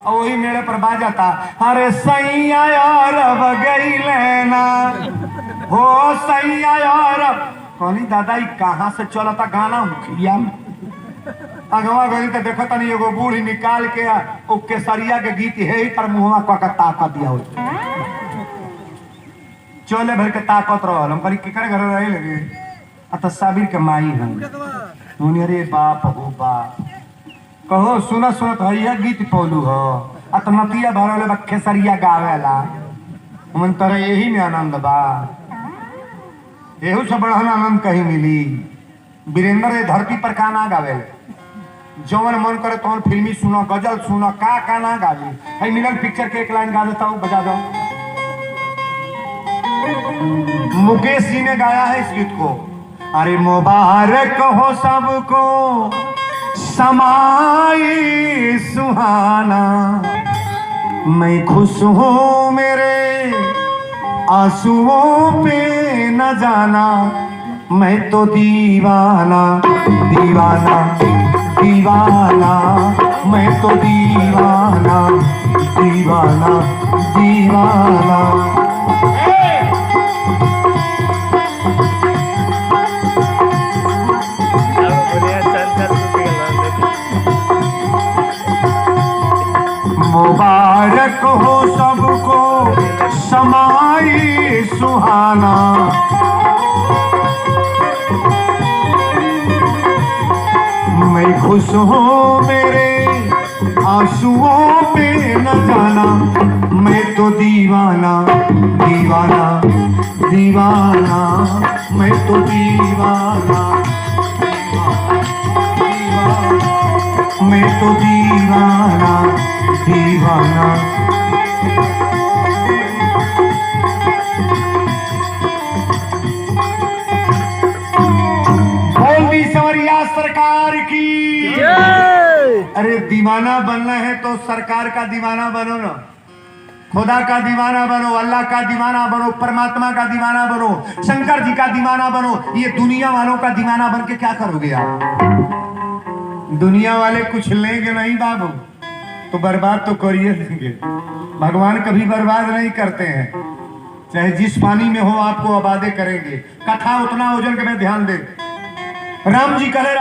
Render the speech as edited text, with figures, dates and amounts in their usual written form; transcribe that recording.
वही मेरे पर बाजाता, अरे सैया यार अब गई लेना हो सैया यार। कहनी दादा ई कहाँ से चलता गाना मुखिया में। अगवा गई तो देखो तनी एगो बूढ़ी निकाल के ओ केसरिया के गीत है पर मुहवा कक ताकत दिया हो चले भर के ताकत रहल। हम कहली केकर घर रहे लगे अत साबिर के माई हम अरे बाप हो बाप कहो सुना सुनत है गीत पौलू हो अतनतिया भरले बा खेसरिया गावेला मन तर यही में आनंद बा। एहू से बढ़न आनंद कहीं मिली। वीरेंद्र ये धरती पर का ना गावे जवन मन करे तो फिल्मी सुनो गजल सुनो का ना गावे है मिलन पिक्चर के एक लाइन गा देता हूँ बजा दो। मुकेश जी ने गाया है इस गीत को। अरे मुबारक हो सबको समाई सुहाना मैं खुश हूँ मेरे आंसुओं पे न जाना मैं तो दीवाना दीवाना दीवाना मैं तो दीवाना दीवाना दीवाना। मुबारक हो सबको समाई सुहाना मैं खुश हूँ मेरे आंसुओं पे न जाना मैं तो दीवाना दीवाना दीवाना मैं तो दीवाना मैं तो दीवाना दीवाना। बोल दी संवरिया सरकार की। अरे दीवाना बनना है तो सरकार का दीवाना बनो ना, खुदा का दीवाना बनो, अल्लाह का दीवाना बनो, परमात्मा का दीवाना बनो, शंकर जी का दीवाना बनो। ये दुनिया वालों का दीवाना बन के क्या करोगे आप? दुनिया वाले कुछ लेंगे नहीं बाबू तो बर्बाद तो करिए देंगे। भगवान कभी बर्बाद नहीं करते हैं, चाहे जिस पानी में हो आपको आबादे करेंगे। कथा उतना ओजन के में ध्यान दे। राम जी कहे